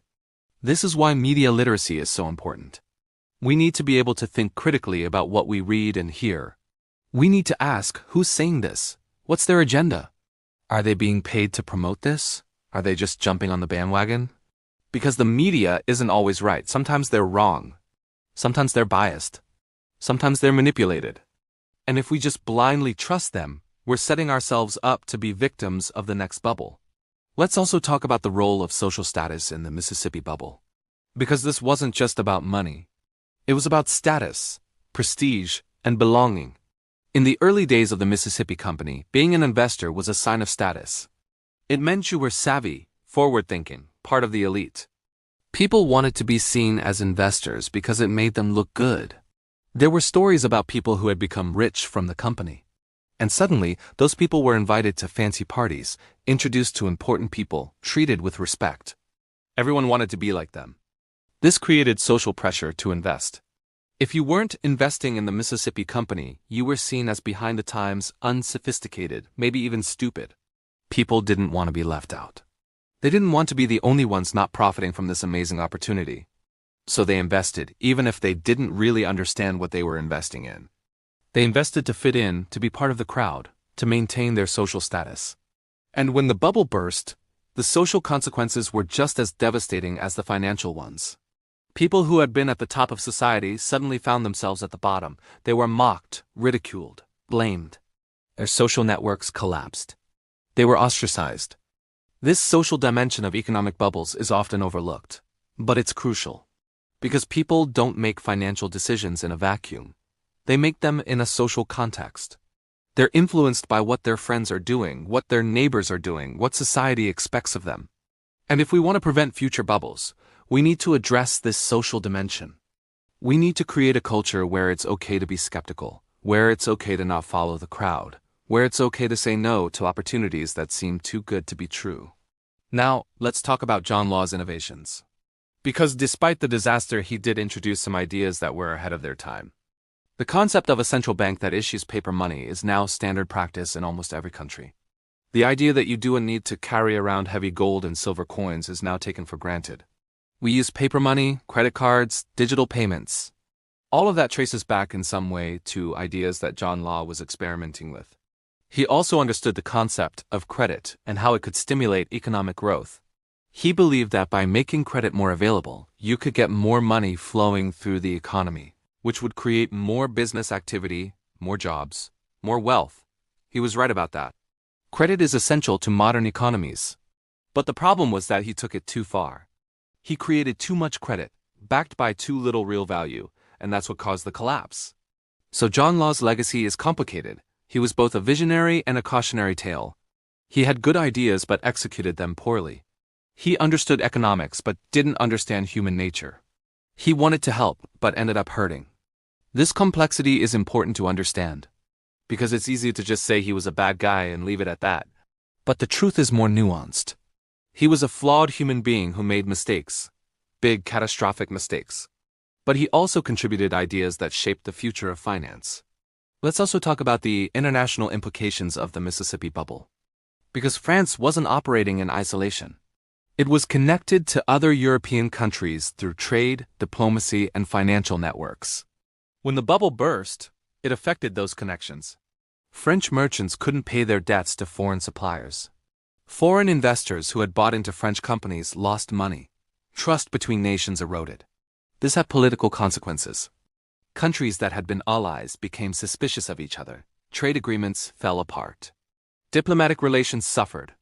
This is why media literacy is so important. We need to be able to think critically about what we read and hear. We need to ask, who's saying this? What's their agenda? Are they being paid to promote this? Are they just jumping on the bandwagon? Because the media isn't always right. Sometimes they're wrong. Sometimes they're biased. Sometimes they're manipulated. And if we just blindly trust them, we're setting ourselves up to be victims of the next bubble. Let's also talk about the role of social status in the Mississippi bubble. Because this wasn't just about money. It was about status, prestige, and belonging. In the early days of the Mississippi Company, being an investor was a sign of status. It meant you were savvy, forward-thinking, part of the elite. People wanted to be seen as investors because it made them look good. There were stories about people who had become rich from the company. And suddenly, those people were invited to fancy parties, introduced to important people, treated with respect. Everyone wanted to be like them. This created social pressure to invest. If you weren't investing in the Mississippi Company, you were seen as behind the times, unsophisticated, maybe even stupid. People didn't want to be left out. They didn't want to be the only ones not profiting from this amazing opportunity. So they invested, even if they didn't really understand what they were investing in. They invested to fit in, to be part of the crowd, to maintain their social status. And when the bubble burst, the social consequences were just as devastating as the financial ones. People who had been at the top of society suddenly found themselves at the bottom. They were mocked, ridiculed, blamed. Their social networks collapsed. They were ostracized. This social dimension of economic bubbles is often overlooked, but it's crucial. Because people don't make financial decisions in a vacuum. They make them in a social context. They're influenced by what their friends are doing, what their neighbors are doing, what society expects of them. And if we want to prevent future bubbles, we need to address this social dimension. We need to create a culture where it's okay to be skeptical, where it's okay to not follow the crowd, where it's okay to say no to opportunities that seem too good to be true. Now, let's talk about John Law's innovations. Because despite the disaster, he did introduce some ideas that were ahead of their time. The concept of a central bank that issues paper money is now standard practice in almost every country. The idea that you don't need to carry around heavy gold and silver coins is now taken for granted. We use paper money, credit cards, digital payments. All of that traces back in some way to ideas that John Law was experimenting with. He also understood the concept of credit and how it could stimulate economic growth. He believed that by making credit more available, you could get more money flowing through the economy, which would create more business activity, more jobs, more wealth. He was right about that. Credit is essential to modern economies. But the problem was that he took it too far. He created too much credit, backed by too little real value, and that's what caused the collapse. So John Law's legacy is complicated. He was both a visionary and a cautionary tale. He had good ideas but executed them poorly. He understood economics but didn't understand human nature. He wanted to help but ended up hurting. This complexity is important to understand. Because it's easy to just say he was a bad guy and leave it at that. But the truth is more nuanced. He was a flawed human being who made mistakes. Big, catastrophic mistakes. But he also contributed ideas that shaped the future of finance. Let's also talk about the international implications of the Mississippi bubble. Because France wasn't operating in isolation. It was connected to other European countries through trade, diplomacy, and financial networks. When the bubble burst, it affected those connections. French merchants couldn't pay their debts to foreign suppliers. Foreign investors who had bought into French companies lost money. Trust between nations eroded. This had political consequences. Countries that had been allies became suspicious of each other. Trade agreements fell apart. Diplomatic relations suffered.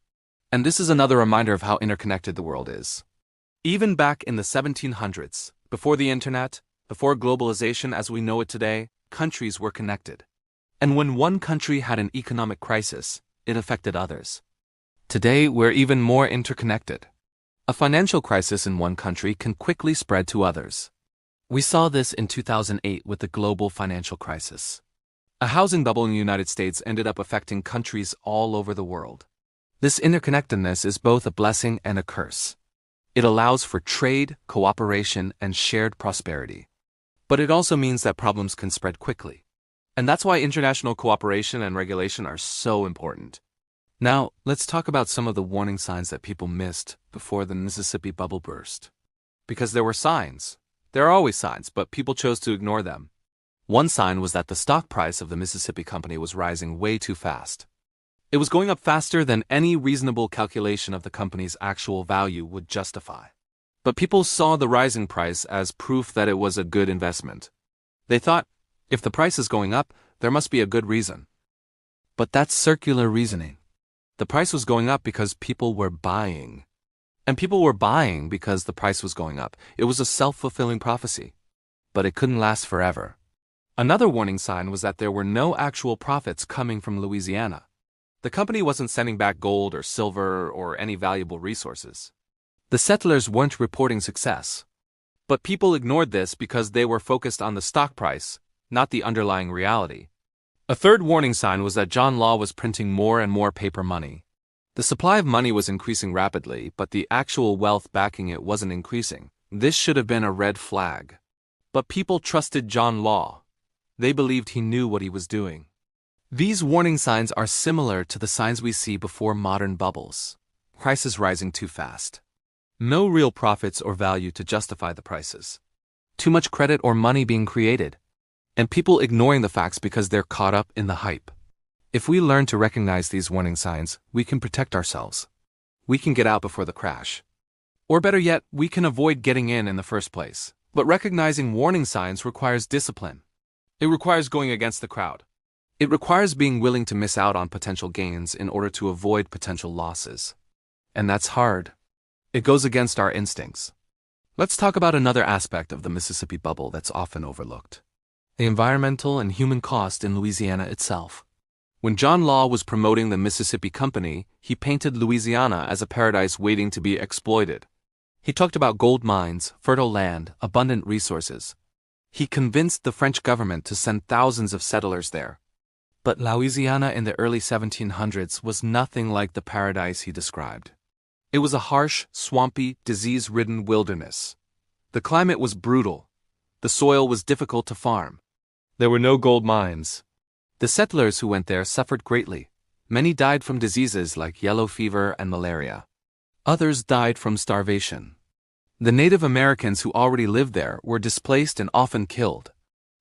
And this is another reminder of how interconnected the world is. Even back in the 1700s, before the internet, before globalization as we know it today, countries were connected. And when one country had an economic crisis, it affected others. Today, we're even more interconnected. A financial crisis in one country can quickly spread to others. We saw this in 2008 with the global financial crisis. A housing bubble in the United States ended up affecting countries all over the world. This interconnectedness is both a blessing and a curse. It allows for trade, cooperation, and shared prosperity. But it also means that problems can spread quickly. And that's why international cooperation and regulation are so important. Now, let's talk about some of the warning signs that people missed before the Mississippi bubble burst. Because there were signs. There are always signs, but people chose to ignore them. One sign was that the stock price of the Mississippi Company was rising way too fast. It was going up faster than any reasonable calculation of the company's actual value would justify. But people saw the rising price as proof that it was a good investment. They thought, if the price is going up, there must be a good reason. But that's circular reasoning. The price was going up because people were buying. And people were buying because the price was going up. It was a self-fulfilling prophecy. But it couldn't last forever. Another warning sign was that there were no actual profits coming from Louisiana. The company wasn't sending back gold or silver or any valuable resources. The settlers weren't reporting success. But people ignored this because they were focused on the stock price, not the underlying reality. A third warning sign was that John Law was printing more and more paper money. The supply of money was increasing rapidly, but the actual wealth backing it wasn't increasing. This should have been a red flag. But people trusted John Law. They believed he knew what he was doing. These warning signs are similar to the signs we see before modern bubbles. Prices rising too fast. No real profits or value to justify the prices. Too much credit or money being created. And people ignoring the facts because they're caught up in the hype. If we learn to recognize these warning signs, we can protect ourselves. We can get out before the crash. Or better yet, we can avoid getting in the first place. But recognizing warning signs requires discipline. It requires going against the crowd. It requires being willing to miss out on potential gains in order to avoid potential losses. And that's hard. It goes against our instincts. Let's talk about another aspect of the Mississippi bubble that's often overlooked. The environmental and human cost in Louisiana itself. When John Law was promoting the Mississippi Company, he painted Louisiana as a paradise waiting to be exploited. He talked about gold mines, fertile land, abundant resources. He convinced the French government to send thousands of settlers there. But Louisiana in the early 1700s was nothing like the paradise he described. It was a harsh, swampy, disease-ridden wilderness. The climate was brutal. The soil was difficult to farm. There were no gold mines. The settlers who went there suffered greatly. Many died from diseases like yellow fever and malaria. Others died from starvation. The Native Americans who already lived there were displaced and often killed.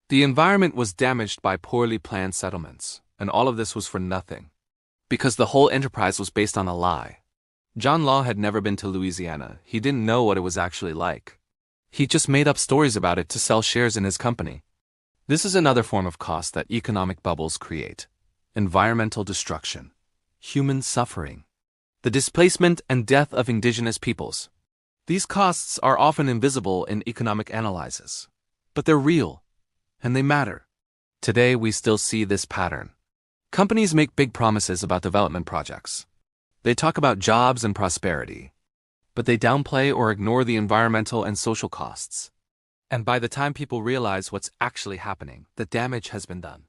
The environment was damaged by poorly planned settlements, and all of this was for nothing. Because the whole enterprise was based on a lie. John Law had never been to Louisiana. He didn't know what it was actually like. He just made up stories about it to sell shares in his company. This is another form of cost that economic bubbles create. Environmental destruction. Human suffering. The displacement and death of indigenous peoples. These costs are often invisible in economic analyses. But they're real. And they matter. Today we still see this pattern. Companies make big promises about development projects. They talk about jobs and prosperity. But they downplay or ignore the environmental and social costs. And by the time people realize what's actually happening, the damage has been done.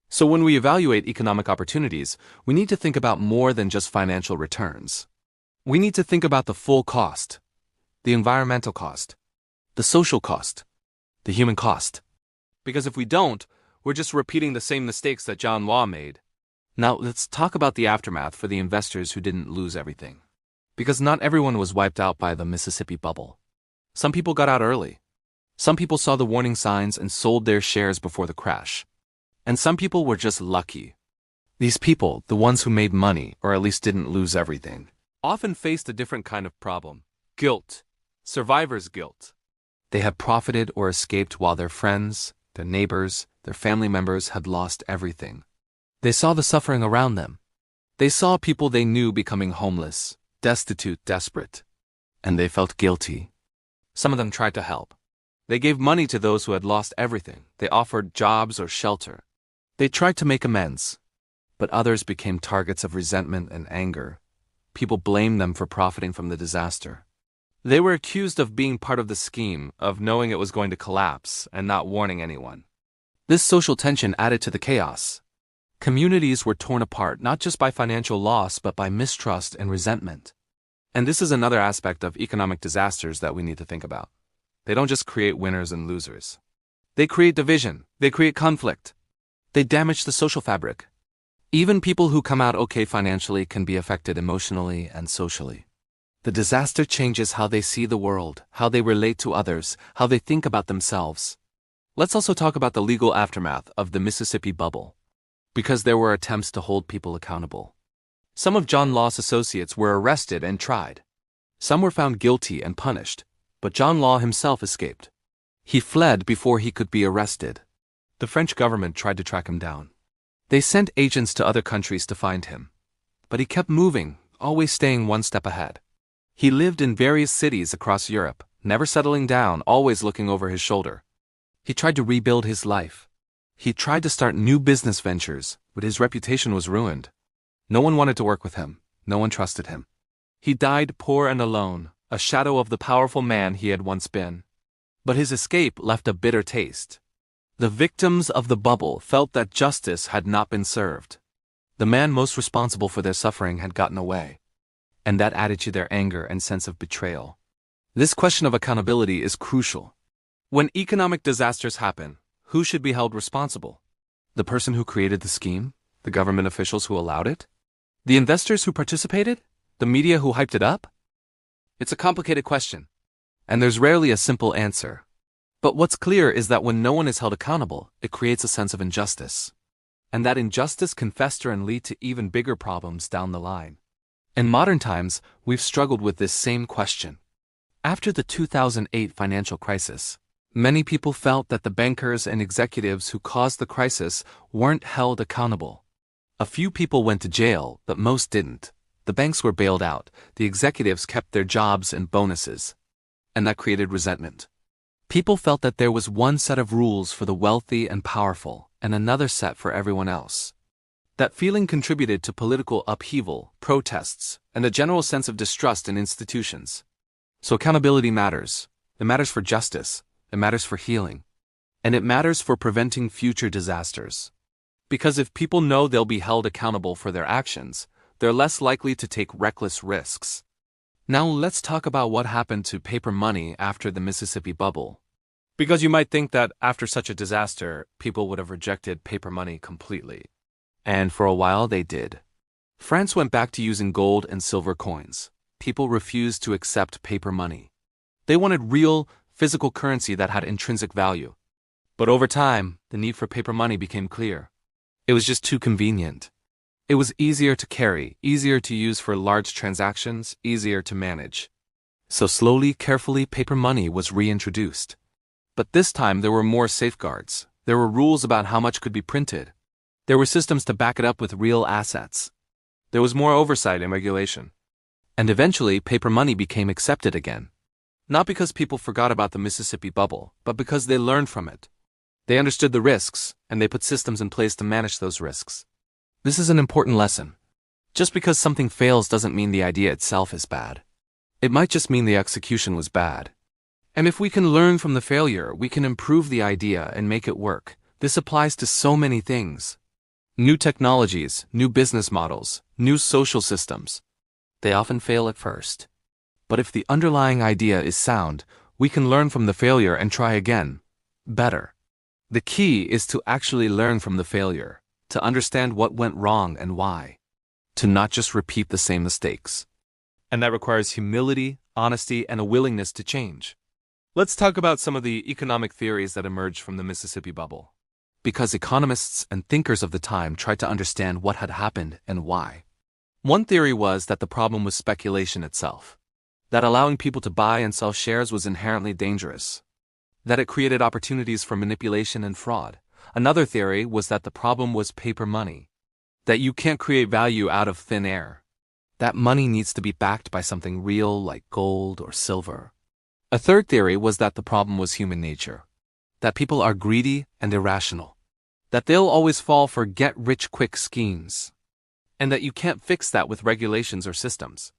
So when we evaluate economic opportunities, we need to think about more than just financial returns. We need to think about the full cost, the environmental cost, the social cost, the human cost. Because if we don't, we're just repeating the same mistakes that John Law made. Now let's talk about the aftermath for the investors who didn't lose everything. Because not everyone was wiped out by the Mississippi bubble. Some people got out early. Some people saw the warning signs and sold their shares before the crash. And some people were just lucky. These people, the ones who made money, or at least didn't lose everything, often faced a different kind of problem. Guilt. Survivor's guilt. They had profited or escaped while their friends, their neighbors, their family members had lost everything. They saw the suffering around them. They saw people they knew becoming homeless, destitute, desperate. And they felt guilty. Some of them tried to help. They gave money to those who had lost everything. They offered jobs or shelter. They tried to make amends. But others became targets of resentment and anger. People blamed them for profiting from the disaster. They were accused of being part of the scheme, of knowing it was going to collapse and not warning anyone. This social tension added to the chaos. Communities were torn apart not just by financial loss but by mistrust and resentment. And this is another aspect of economic disasters that we need to think about. They don't just create winners and losers. They create division. They create conflict. They damage the social fabric. Even people who come out okay financially can be affected emotionally and socially. The disaster changes how they see the world, how they relate to others, how they think about themselves. Let's also talk about the legal aftermath of the Mississippi bubble. Because there were attempts to hold people accountable. Some of John Law's associates were arrested and tried. Some were found guilty and punished. But John Law himself escaped. He fled before he could be arrested. The French government tried to track him down. They sent agents to other countries to find him. But he kept moving, always staying one step ahead. He lived in various cities across Europe, never settling down, always looking over his shoulder. He tried to rebuild his life. He tried to start new business ventures, but his reputation was ruined. No one wanted to work with him. No one trusted him. He died poor and alone, a shadow of the powerful man he had once been. But his escape left a bitter taste. The victims of the bubble felt that justice had not been served. The man most responsible for their suffering had gotten away, and that added to their anger and sense of betrayal. This question of accountability is crucial. When economic disasters happen, who should be held responsible? The person who created the scheme? The government officials who allowed it? The investors who participated? The media who hyped it up? It's a complicated question, and there's rarely a simple answer. But what's clear is that when no one is held accountable, it creates a sense of injustice. And that injustice can fester and lead to even bigger problems down the line. In modern times, we've struggled with this same question. After the 2008 financial crisis, many people felt that the bankers and executives who caused the crisis weren't held accountable. A few people went to jail, but most didn't. The banks were bailed out, the executives kept their jobs and bonuses. And that created resentment. People felt that there was one set of rules for the wealthy and powerful, and another set for everyone else. That feeling contributed to political upheaval, protests, and a general sense of distrust in institutions. So accountability matters. It matters for justice. It matters for healing. And it matters for preventing future disasters. Because if people know they'll be held accountable for their actions, they're less likely to take reckless risks. Now let's talk about what happened to paper money after the Mississippi bubble. Because you might think that after such a disaster, people would have rejected paper money completely. And for a while they did. France went back to using gold and silver coins. People refused to accept paper money. They wanted real, physical currency that had intrinsic value. But over time, the need for paper money became clear. It was just too convenient. It was easier to carry, easier to use for large transactions, easier to manage. So slowly, carefully, paper money was reintroduced. But this time there were more safeguards. There were rules about how much could be printed. There were systems to back it up with real assets. There was more oversight and regulation. And eventually, paper money became accepted again. Not because people forgot about the Mississippi bubble, but because they learned from it. They understood the risks, and they put systems in place to manage those risks. This is an important lesson. Just because something fails doesn't mean the idea itself is bad. It might just mean the execution was bad. And if we can learn from the failure, we can improve the idea and make it work. This applies to so many things. New technologies, new business models, new social systems. They often fail at first. But if the underlying idea is sound, we can learn from the failure and try again. Better. The key is to actually learn from the failure, to understand what went wrong and why. To not just repeat the same mistakes. And that requires humility, honesty, and a willingness to change. Let's talk about some of the economic theories that emerged from the Mississippi bubble. Because economists and thinkers of the time tried to understand what had happened and why. One theory was that the problem was speculation itself. That allowing people to buy and sell shares was inherently dangerous. That it created opportunities for manipulation and fraud. Another theory was that the problem was paper money. That you can't create value out of thin air. That money needs to be backed by something real like gold or silver. A third theory was that the problem was human nature. That people are greedy and irrational. That they'll always fall for get-rich-quick schemes. And that you can't fix that with regulations or systems.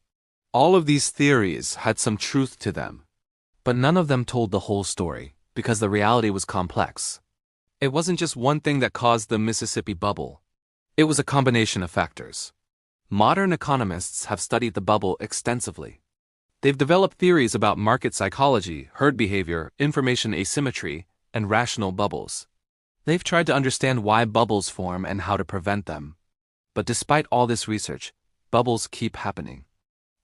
All of these theories had some truth to them. But none of them told the whole story, because the reality was complex. It wasn't just one thing that caused the Mississippi bubble. It was a combination of factors. Modern economists have studied the bubble extensively. They've developed theories about market psychology, herd behavior, information asymmetry, and rational bubbles. They've tried to understand why bubbles form and how to prevent them. But despite all this research, bubbles keep happening.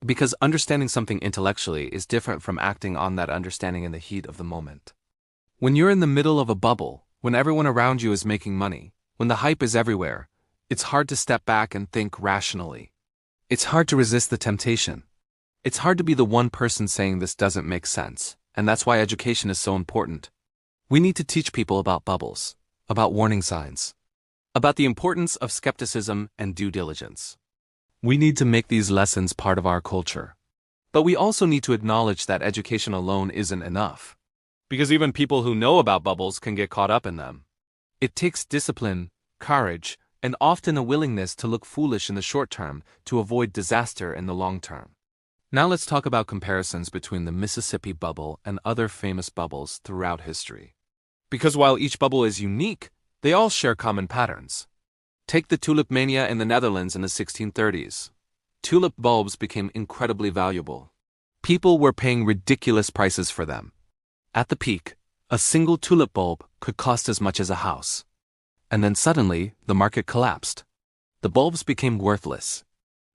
Because understanding something intellectually is different from acting on that understanding in the heat of the moment. When you're in the middle of a bubble, when everyone around you is making money, when the hype is everywhere, it's hard to step back and think rationally. It's hard to resist the temptation. It's hard to be the one person saying this doesn't make sense, and that's why education is so important. We need to teach people about bubbles, about warning signs, about the importance of skepticism and due diligence. We need to make these lessons part of our culture. But we also need to acknowledge that education alone isn't enough. Because even people who know about bubbles can get caught up in them. It takes discipline, courage, and often a willingness to look foolish in the short term to avoid disaster in the long term. Now let's talk about comparisons between the Mississippi bubble and other famous bubbles throughout history. Because while each bubble is unique, they all share common patterns. Take the tulip mania in the Netherlands in the 1630s. Tulip bulbs became incredibly valuable. People were paying ridiculous prices for them. At the peak, a single tulip bulb could cost as much as a house. And then suddenly, the market collapsed. The bulbs became worthless.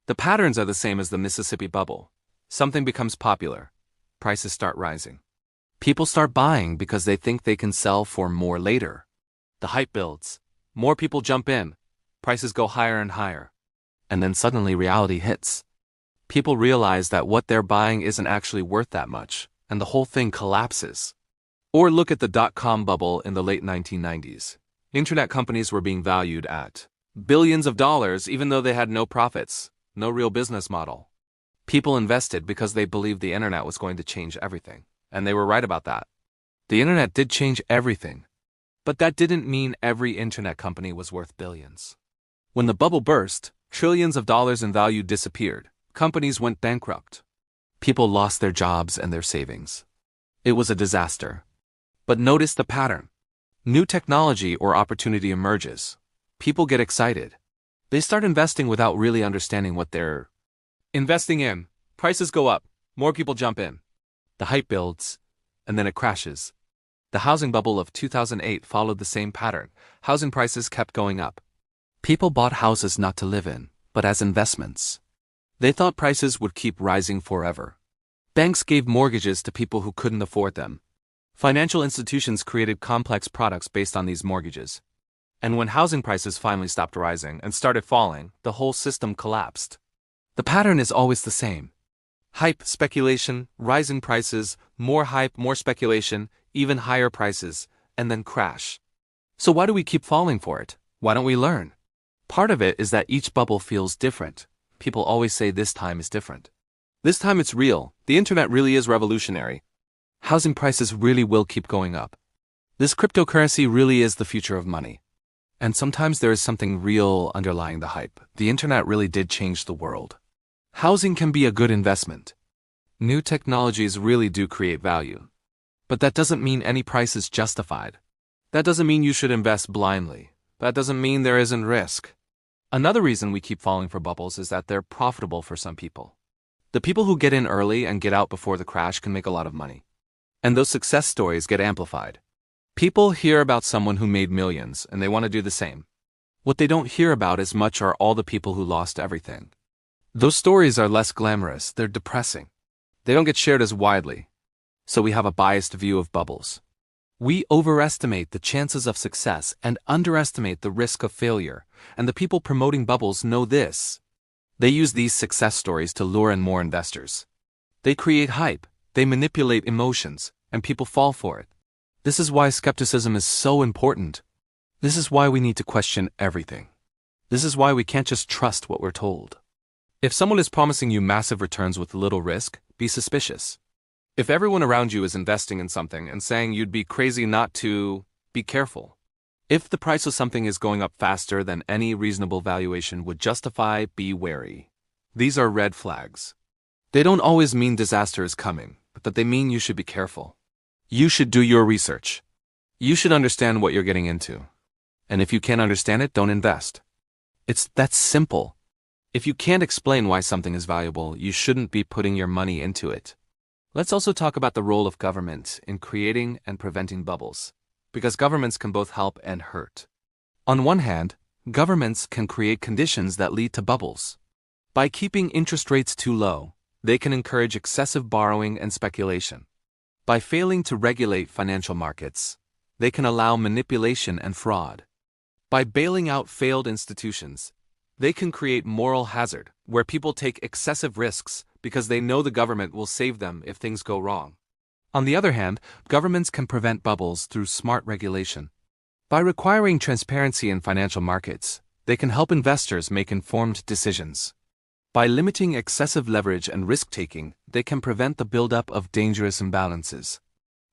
The patterns are the same as the Mississippi bubble. Something becomes popular. Prices start rising. People start buying because they think they can sell for more later. The hype builds. More people jump in. Prices go higher and higher. And then suddenly reality hits. People realize that what they're buying isn't actually worth that much, and the whole thing collapses. Or look at the dot-com bubble in the late 1990s. Internet companies were being valued at billions of dollars even though they had no profits, no real business model. People invested because they believed the internet was going to change everything, and they were right about that. The internet did change everything, but that didn't mean every internet company was worth billions. When the bubble burst, trillions of dollars in value disappeared. Companies went bankrupt. People lost their jobs and their savings. It was a disaster. But notice the pattern. New technology or opportunity emerges. People get excited. They start investing without really understanding what they're investing in. Prices go up. More people jump in. The hype builds, and then it crashes. The housing bubble of 2008 followed the same pattern. Housing prices kept going up. People bought houses not to live in, but as investments. They thought prices would keep rising forever. Banks gave mortgages to people who couldn't afford them. Financial institutions created complex products based on these mortgages. And when housing prices finally stopped rising and started falling, the whole system collapsed. The pattern is always the same. Hype, speculation, rising prices, more hype, more speculation, even higher prices, and then crash. So why do we keep falling for it? Why don't we learn? Part of it is that each bubble feels different. People always say this time is different. This time it's real. The internet really is revolutionary. Housing prices really will keep going up. This cryptocurrency really is the future of money. And sometimes there is something real underlying the hype. The internet really did change the world. Housing can be a good investment. New technologies really do create value. But that doesn't mean any price is justified. That doesn't mean you should invest blindly. That doesn't mean there isn't risk. Another reason we keep falling for bubbles is that they're profitable for some people. The people who get in early and get out before the crash can make a lot of money. And those success stories get amplified. People hear about someone who made millions and they want to do the same. What they don't hear about as much are all the people who lost everything. Those stories are less glamorous, they're depressing. They don't get shared as widely. So we have a biased view of bubbles. We overestimate the chances of success and underestimate the risk of failure, and the people promoting bubbles know this. They use these success stories to lure in more investors. They create hype, they manipulate emotions, and people fall for it. This is why skepticism is so important. This is why we need to question everything. This is why we can't just trust what we're told. If someone is promising you massive returns with little risk, be suspicious. If everyone around you is investing in something and saying you'd be crazy not to, be careful. If the price of something is going up faster than any reasonable valuation would justify, be wary. These are red flags. They don't always mean disaster is coming, but that they mean you should be careful. You should do your research. You should understand what you're getting into. And if you can't understand it, don't invest. It's that simple. If you can't explain why something is valuable, you shouldn't be putting your money into it. Let's also talk about the role of government in creating and preventing bubbles, because governments can both help and hurt. On one hand, governments can create conditions that lead to bubbles. By keeping interest rates too low, they can encourage excessive borrowing and speculation. By failing to regulate financial markets, they can allow manipulation and fraud. By bailing out failed institutions, they can create moral hazard, where people take excessive risks because they know the government will save them if things go wrong. On the other hand, governments can prevent bubbles through smart regulation. By requiring transparency in financial markets, they can help investors make informed decisions. By limiting excessive leverage and risk-taking, they can prevent the buildup of dangerous imbalances.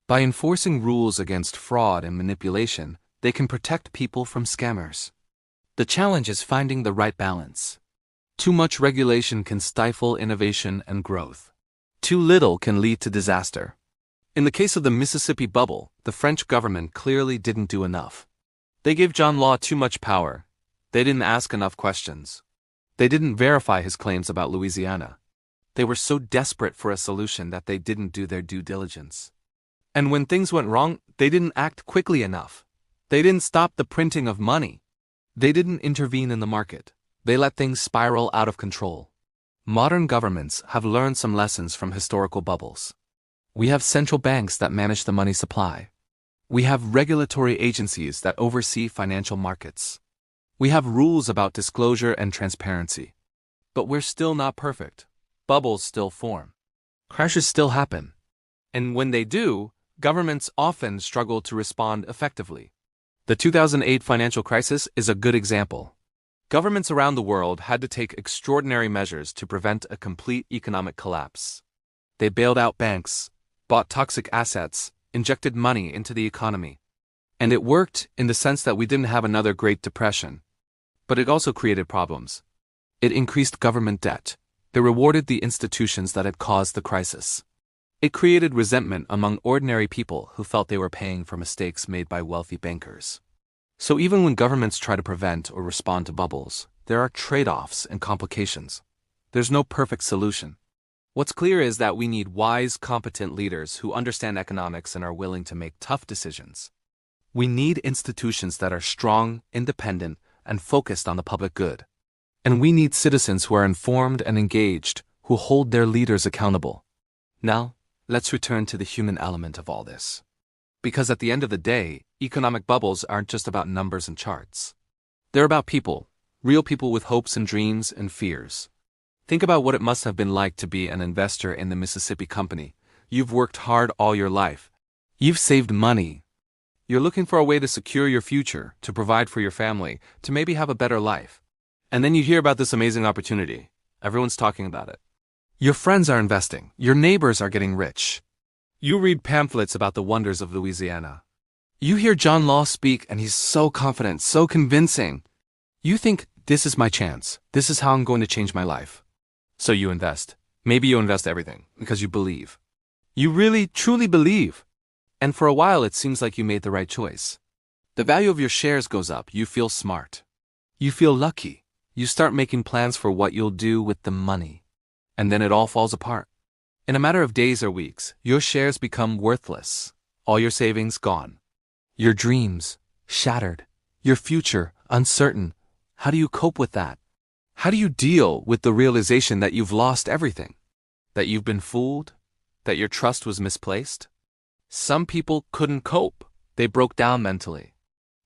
By enforcing rules against fraud and manipulation, they can protect people from scammers. The challenge is finding the right balance. Too much regulation can stifle innovation and growth. Too little can lead to disaster. In the case of the Mississippi bubble, the French government clearly didn't do enough. They gave John Law too much power. They didn't ask enough questions. They didn't verify his claims about Louisiana. They were so desperate for a solution that they didn't do their due diligence. And when things went wrong, they didn't act quickly enough. They didn't stop the printing of money. They didn't intervene in the market. They let things spiral out of control. Modern governments have learned some lessons from historical bubbles. We have central banks that manage the money supply. We have regulatory agencies that oversee financial markets. We have rules about disclosure and transparency. But we're still not perfect. Bubbles still form. Crashes still happen. And when they do, governments often struggle to respond effectively. The 2008 financial crisis is a good example. Governments around the world had to take extraordinary measures to prevent a complete economic collapse. They bailed out banks, bought toxic assets, injected money into the economy. And it worked in the sense that we didn't have another Great Depression. But it also created problems. It increased government debt. They rewarded the institutions that had caused the crisis. It created resentment among ordinary people who felt they were paying for mistakes made by wealthy bankers. So even when governments try to prevent or respond to bubbles, there are trade-offs and complications. There's no perfect solution. What's clear is that we need wise, competent leaders who understand economics and are willing to make tough decisions. We need institutions that are strong, independent, and focused on the public good. And we need citizens who are informed and engaged, who hold their leaders accountable. Now, let's return to the human element of all this. Because at the end of the day, economic bubbles aren't just about numbers and charts. They're about people, real people with hopes and dreams and fears. Think about what it must have been like to be an investor in the Mississippi Company. You've worked hard all your life. You've saved money. You're looking for a way to secure your future, to provide for your family, to maybe have a better life. And then you hear about this amazing opportunity. Everyone's talking about it. Your friends are investing. Your neighbors are getting rich. You read pamphlets about the wonders of Louisiana. You hear John Law speak and he's so confident, so convincing. You think, this is my chance. This is how I'm going to change my life. So you invest. Maybe you invest everything because you believe. You really, truly believe. And for a while it seems like you made the right choice. The value of your shares goes up. You feel smart. You feel lucky. You start making plans for what you'll do with the money. And then it all falls apart. In a matter of days or weeks, your shares become worthless. All your savings gone. Your dreams shattered. Your future uncertain. How do you cope with that? How do you deal with the realization that you've lost everything? That you've been fooled? That your trust was misplaced? Some people couldn't cope. They broke down mentally.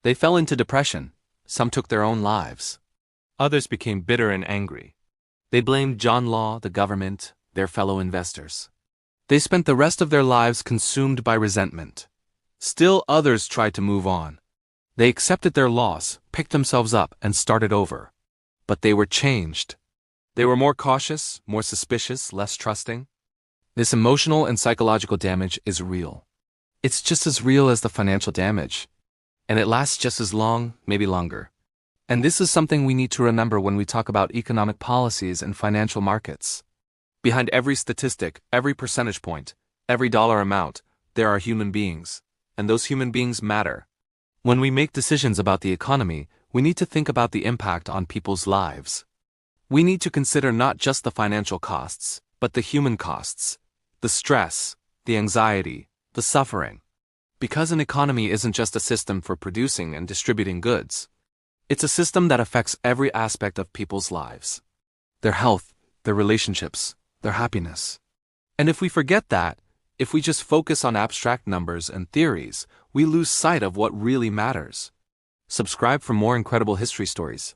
They fell into depression. Some took their own lives. Others became bitter and angry. They blamed John Law, the government, their fellow investors. They spent the rest of their lives consumed by resentment. Still others tried to move on. They accepted their loss, picked themselves up, and started over. But they were changed. They were more cautious, more suspicious, less trusting. This emotional and psychological damage is real. It's just as real as the financial damage. And it lasts just as long, maybe longer. And this is something we need to remember when we talk about economic policies and financial markets. Behind every statistic, every percentage point, every dollar amount, there are human beings. And those human beings matter. When we make decisions about the economy, we need to think about the impact on people's lives. We need to consider not just the financial costs, but the human costs, the stress, the anxiety, the suffering. Because an economy isn't just a system for producing and distributing goods. It's a system that affects every aspect of people's lives. Their health, their relationships, their happiness. And if we forget that, if we just focus on abstract numbers and theories, we lose sight of what really matters. Subscribe for more incredible history stories.